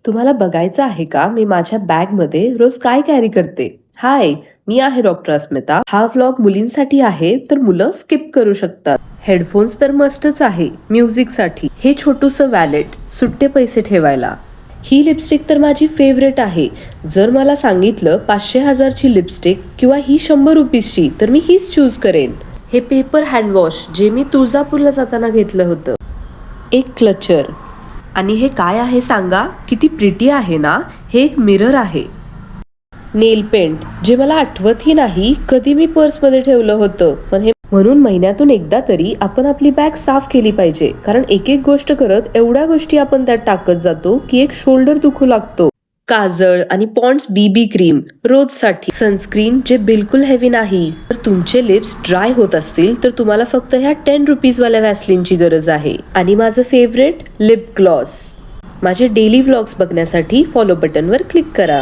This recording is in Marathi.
तुम्हाला बघायचं आहे का मी माझ्या बॅगमध्ये रोज काय कॅरी करते? हाय, मी आहे डॉक्टर अस्मिता. हा व्लॉग मुलींसाठी आहे, तर मुलं स्किप करू शकतात. हेडफोन्स तर मस्टच आहे म्युझिकसाठी. हे छोटूसं वॅलेट, सुट्टे पैसे ठेवायला. ही लिपस्टिक तर माझी फेवरेट आहे. जर मला सांगितलं 500,000ची लिपस्टिक किंवा ही 100 रुपीजची, तर मी हीच चूज करेन. हे पेपर हँडवॉश जे मी तुळजापूरला जाताना घेतलं होतं. एक क्लचर. आणि हे काय आहे सांगा? किती प्रिटी आहे ना? हे एक मिरर आहे. नेल पेंट जे मला आठवतही नाही कधी मी पर्समध्ये ठेवलं होतं, पण हे म्हणून महिन्यातून एकदा तरी आपण आपली बॅग साफ केली पाहिजे, कारण एक एक गोष्ट करत एवढ्या गोष्टी आपण त्यात टाकत जातो की एक शोल्डर दुखू लागतो. काजळ आणि पॉन्ड्स बीबी क्रीम रोजसाठी. सनस्क्रीन जे बिलकुल हेवी नाही. तर तुमचे लिप्स ड्राय होत असतील तर तुम्हाला फक्त ह्या 10 रुपीज वाल्या वॅसलिनची गरज आहे. आणि माझं फेवरेट लिप ग्लॉस. माझे डेली व्लॉग्स बघण्यासाठी फॉलो बटनवर क्लिक करा.